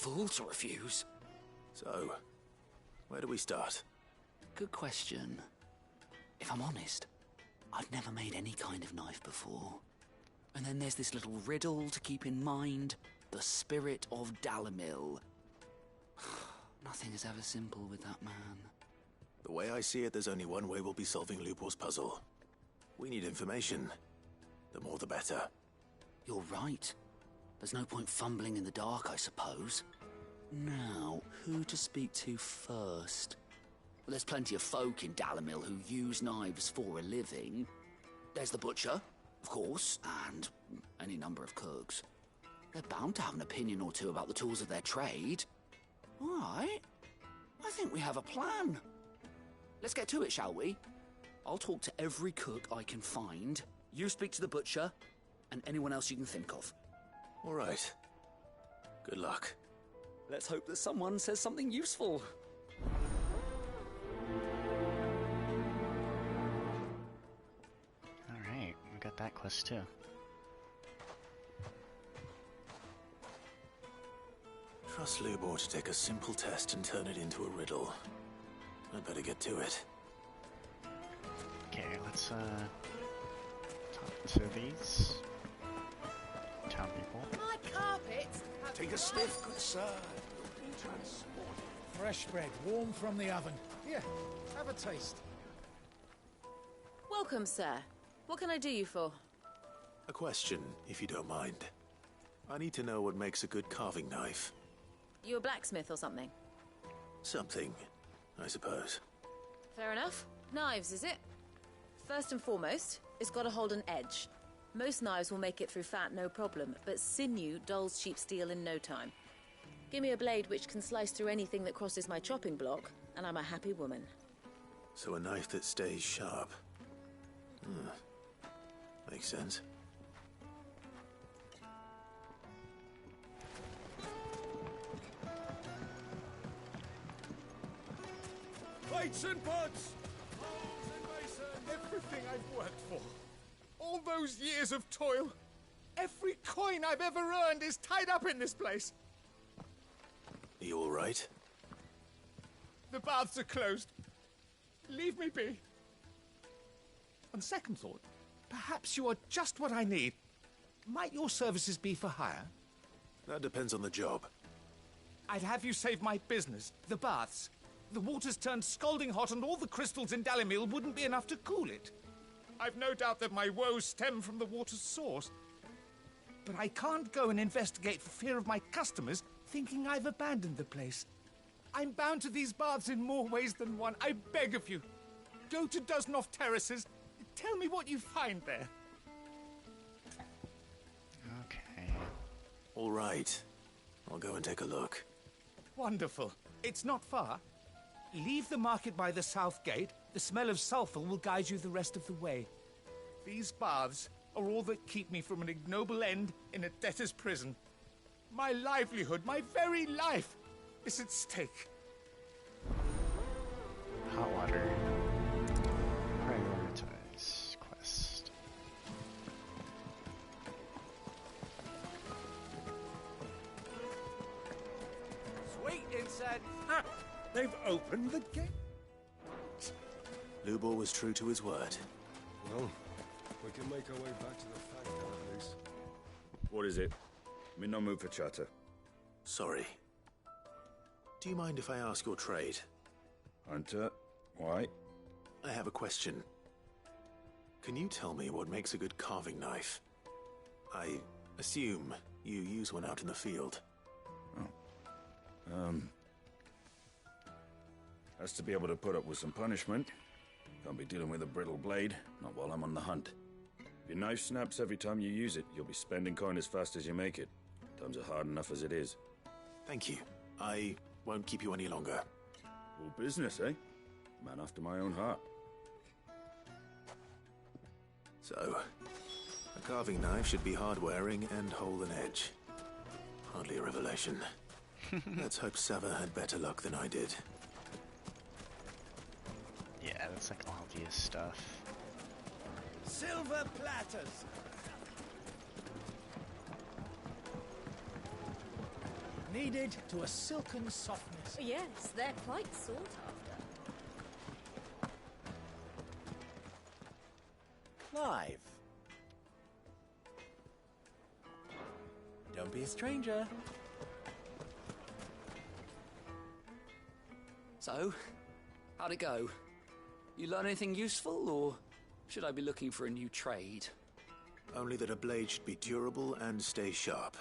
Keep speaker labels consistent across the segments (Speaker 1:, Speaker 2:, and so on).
Speaker 1: fool to refuse.
Speaker 2: So, where do we start?
Speaker 1: Good question. If I'm honest, I've never made any kind of knife before. And then there's this little riddle to keep in mind. The spirit of Dalimil. Nothing is ever simple with that man.
Speaker 2: The way I see it, there's only one way we'll be solving Lubor's puzzle. We need information. The more the better.
Speaker 1: You're right. There's no point fumbling in the dark, I suppose. Now, who to speak to first? Well, there's plenty of folk in Dalimil who use knives for a living. There's the butcher, of course, and any number of cooks. They're bound to have an opinion or two about the tools of their trade. All right. I think we have a plan. Let's get to it, shall we? I'll talk to every cook I can find. You speak to the butcher, and anyone else you can think of.
Speaker 2: All right. Good luck.
Speaker 1: Let's hope that someone says something useful.
Speaker 3: Alright, we got that quest too.
Speaker 2: Trust Lubor to take a simple test and turn it into a riddle. I'd better get to it.
Speaker 3: Okay, let's talk to these town people.
Speaker 4: My carpet!
Speaker 5: Take a sniff, good sir. You'll be transported.
Speaker 6: Fresh bread, warm from the oven. Here, have a taste.
Speaker 4: Welcome, sir. What can I do you for?
Speaker 2: A question, if you don't mind. I need to know what makes a good carving knife.
Speaker 4: You a blacksmith or something?
Speaker 2: Something, I suppose.
Speaker 4: Fair enough. Knives, is it? First and foremost, it's got to hold an edge. Most knives will make it through fat, no problem, but sinew dulls cheap steel in no time. Give me a blade which can slice through anything that crosses my chopping block, and I'm a happy woman.
Speaker 2: So a knife that stays sharp. Makes sense.
Speaker 5: Plates and pots! Holes and mason! Everything I've worked for. All those years of toil. Every coin I've ever earned is tied up in this place.
Speaker 2: Are you all right?
Speaker 5: The baths are closed. Leave me be. On second thought, perhaps you are just what I need. Might your services be for hire?
Speaker 2: That depends on the job.
Speaker 5: I'd have you save my business, the baths. The water's turned scalding hot and all the crystals in Dalimil wouldn't be enough to cool it. I've no doubt that my woes stem from the water's source. But I can't go and investigate for fear of my customers thinking I've abandoned the place. I'm bound to these baths in more ways than one. I beg of you. Go to Dusnoff Terraces. Tell me what you find there.
Speaker 3: Okay.
Speaker 2: All right. I'll go and take a look.
Speaker 5: Wonderful. It's not far. Leave the market by the south gate. The smell of sulphur will guide you the rest of the way. These baths are all that keep me from an ignoble end in a debtor's prison. My livelihood, my very life, is at stake.
Speaker 3: Hot water. Prioritize quest.
Speaker 5: Sweet incense! They've opened the gate.
Speaker 2: Lubor was true to his word.
Speaker 7: Well, we can make our way back to the factory at least.
Speaker 8: What is it? I'm in no mood for chatter.
Speaker 2: Sorry. Do you mind if I ask your trade?
Speaker 8: Hunter, why?
Speaker 2: I have a question. Can you tell me what makes a good carving knife? I assume you use one out in the field.
Speaker 8: Has to be able to put up with some punishment. Can't be dealing with a brittle blade, not while I'm on the hunt. If your knife snaps every time you use it, you'll be spending coin as fast as you make it. Times are hard enough as it is.
Speaker 2: Thank you. I won't keep you any longer.
Speaker 8: All business, eh? Man after my own heart.
Speaker 2: So, a carving knife should be hard-wearing and hold an edge. Hardly a revelation. Let's hope Sava had better luck than I did.
Speaker 3: Yeah, that's like obvious stuff.
Speaker 5: Silver platters!
Speaker 6: Kneaded to a silken softness.
Speaker 9: Yes, they're quite sought after.
Speaker 10: Clive. Don't be a stranger.
Speaker 1: So, how'd it go? You learn anything useful, or should I be looking for a new trade?
Speaker 2: Only that a blade should be durable and stay sharp.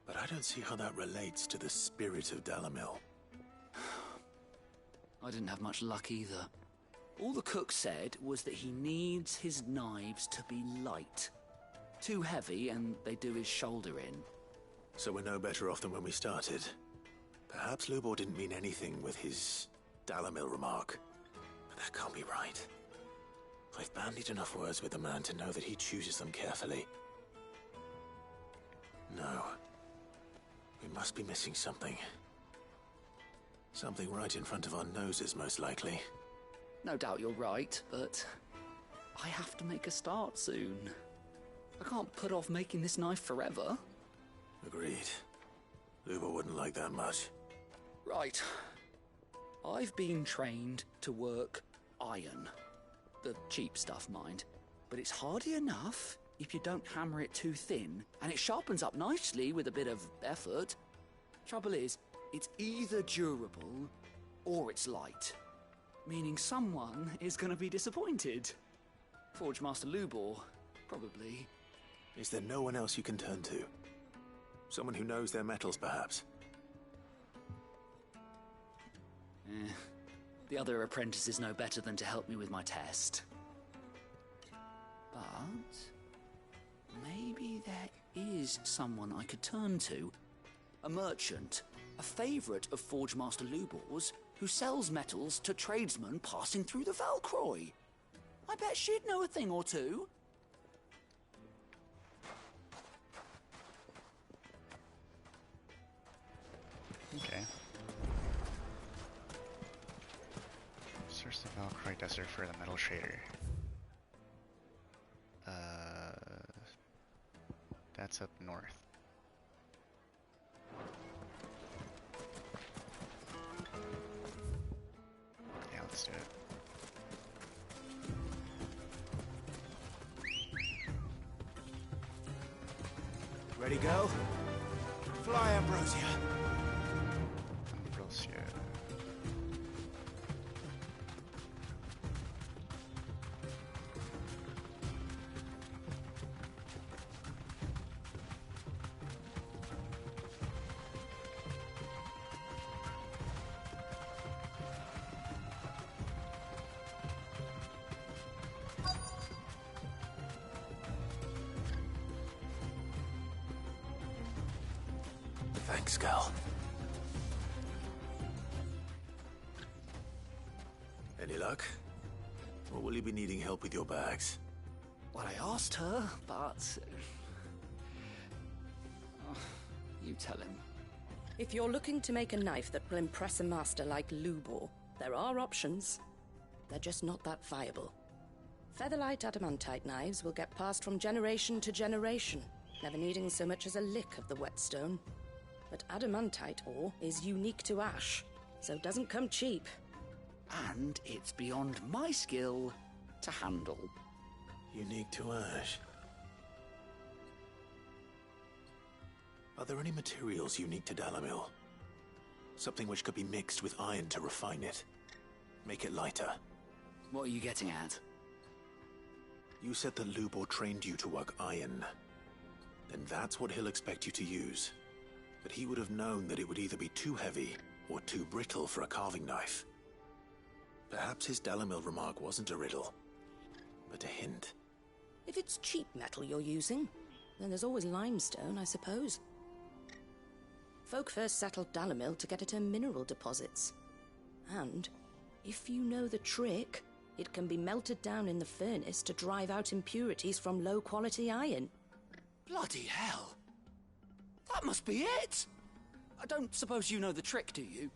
Speaker 2: But I don't see how that relates to the spirit of Dalimil.
Speaker 1: I didn't have much luck either. All the cook said was that he needs his knives to be light. Too heavy and they do his shoulder in.
Speaker 2: So we're no better off than when we started. Perhaps Lubor didn't mean anything with his Dalimil remark. But that can't be right. I've bandied enough words with the man to know that he chooses them carefully. No. We must be missing something. Something right in front of our noses, most likely.
Speaker 1: No doubt you're right, but I have to make a start soon. I can't put off making this knife forever.
Speaker 2: Agreed. Lubor wouldn't like that much.
Speaker 1: Right. I've been trained to work iron. The cheap stuff, mind. But it's hardy enough if you don't hammer it too thin, and it sharpens up nicely with a bit of effort. Trouble is, it's either durable or it's light. Meaning someone is going to be disappointed. Forge Master Lubor, probably.
Speaker 2: Is there no one else you can turn to? Someone who knows their metals, perhaps?
Speaker 1: The other apprentices know better than to help me with my test. But maybe there is someone I could turn to. A merchant, a favourite of Forge Master Lubor's, who sells metals to tradesmen passing through the Valcroy. I bet she'd know a thing or two.
Speaker 3: Okay. Search the Valcroy Desert for the metal shader. That's up north. Yeah, let's do it.
Speaker 10: Ready, go? Fly, Ambrosia.
Speaker 3: Ambrosia.
Speaker 2: Thanks, Gal. Any luck? Or will you be needing help with your bags?
Speaker 1: Well, I asked her, but... you tell him.
Speaker 9: If you're looking to make a knife that will impress a master like Lubor, there are options. They're just not that viable. Featherlight adamantite knives will get passed from generation to generation, never needing so much as a lick of the whetstone. But adamantite ore is unique to ash, so it doesn't come cheap.
Speaker 1: And it's beyond my skill to handle.
Speaker 2: Unique to ash. Are there any materials unique to Dalimil? Something which could be mixed with iron to refine it. Make it lighter.
Speaker 1: What are you getting at?
Speaker 2: You said that Lubor trained you to work iron. Then that's what he'll expect you to use. But he would have known that it would either be too heavy or too brittle for a carving knife. Perhaps his Dalimil remark wasn't a riddle, but a hint.
Speaker 9: If it's cheap metal you're using, then there's always limestone, I suppose. Folk first settled Dalimil to get at her mineral deposits. And, if you know the trick, it can be melted down in the furnace to drive out impurities from low-quality iron.
Speaker 1: Bloody hell! That must be it! I don't suppose you know the trick, do you?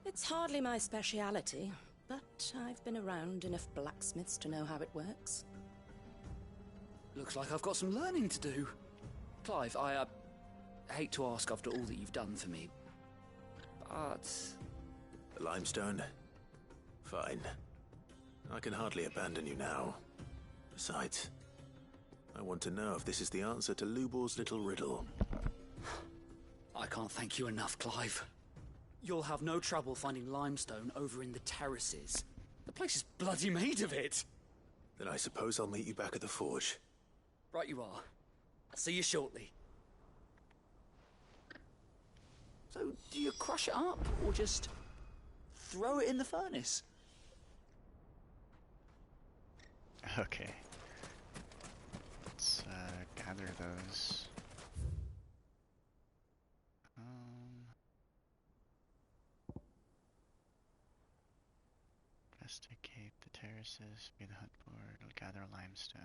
Speaker 9: It's hardly my speciality, but I've been around enough blacksmiths to know how it works.
Speaker 1: Looks like I've got some learning to do. Clive, hate to ask after all that you've done for me, but...
Speaker 2: The limestone? Fine. I can hardly abandon you now. Besides, I want to know if this is the answer to Lubor's little riddle.
Speaker 1: I can't thank you enough, Clive. You'll have no trouble finding limestone over in the terraces. The place is bloody made of it.
Speaker 2: Then I suppose I'll meet you back at the forge.
Speaker 1: Right you are. I'll see you shortly. So, do you crush it up, or just throw it in the furnace?
Speaker 3: Okay. Let's gather those. Investigate the terraces, be the hunt board, I'll gather limestone.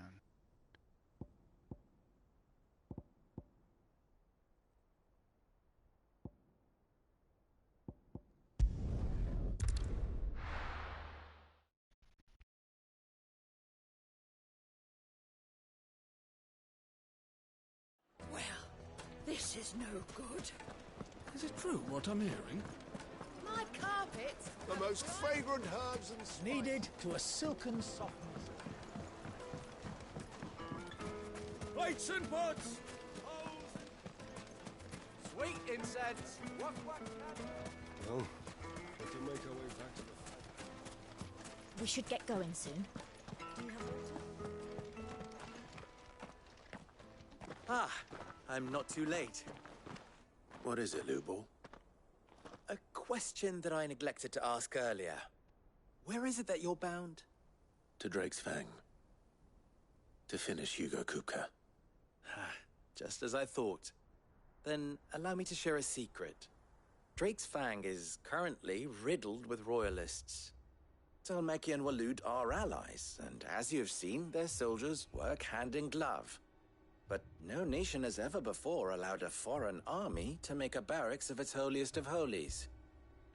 Speaker 11: Well, this is no good.
Speaker 7: Is it true what I'm hearing?
Speaker 11: My carpet!
Speaker 7: The most fragrant herbs and spices.
Speaker 6: Needed to a silken softness.
Speaker 7: Plates and pots!
Speaker 10: Sweet incense! What?
Speaker 7: Well, we can make our way back to the...
Speaker 12: We should get going soon.
Speaker 10: Ah, I'm not too late.
Speaker 2: What is it, Lubor?
Speaker 10: A question that I neglected to ask earlier. Where is it that you're bound?
Speaker 2: To Drake's Fang. To finish Hugo Kupka.
Speaker 10: Just as I thought. Then allow me to share a secret. Drake's Fang is currently riddled with royalists. Talmeki and Waloed are allies, and as you have seen, their soldiers work hand in glove. But no nation has ever before allowed a foreign army to make a barracks of its holiest of holies.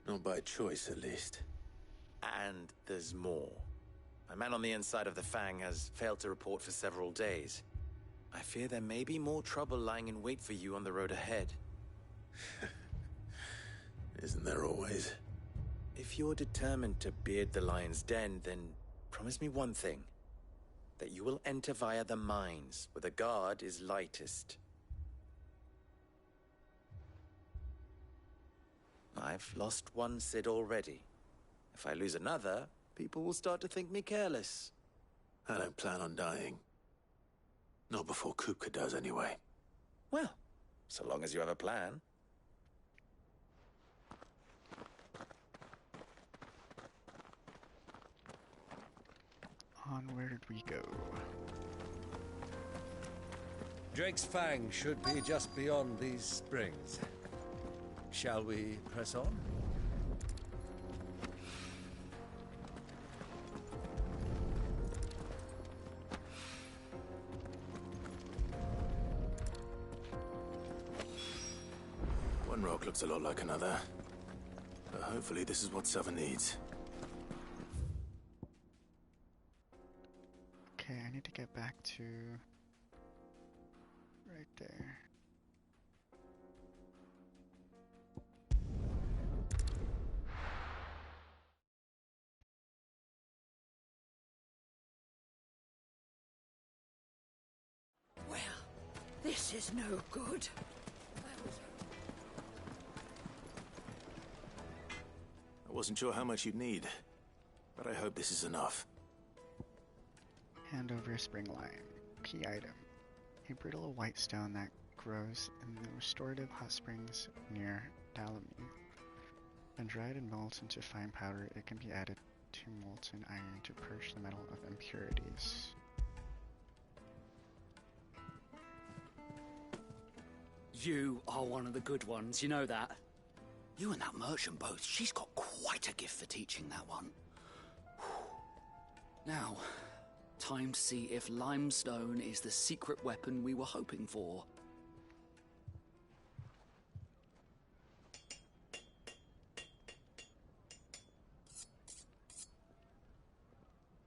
Speaker 2: Not by choice, at least.
Speaker 10: And there's more. A man on the inside of the Fang has failed to report for several days. I fear there may be more trouble lying in wait for you on the road ahead.
Speaker 2: Isn't there always?
Speaker 10: If you're determined to beard the lion's den, then promise me one thing. That you will enter via the mines, where the guard is lightest. I've lost one Cid already. If I lose another, people will start to think me careless.
Speaker 2: I don't plan on dying. Not before Kupka does, anyway.
Speaker 10: Well, so long as you have a plan.
Speaker 3: Onward we go.
Speaker 7: Drake's Fang should be just beyond these springs. Shall we press on?
Speaker 2: One rock looks a lot like another. But hopefully this is what Sava needs.
Speaker 3: Okay, I need to get back to right there.
Speaker 11: Well, this is no good.
Speaker 2: I wasn't sure how much you'd need, but I hope this is enough.
Speaker 3: Hand over spring lime. Key item. A brittle white stone that grows in the restorative hot springs near Dalamine. When dried and melted into fine powder, it can be added to molten iron to purge the metal of impurities.
Speaker 1: You are one of the good ones, you know that? You and that merchant both, she's got quite a gift for teaching that one. Now, time to see if limestone is the secret weapon we were hoping for.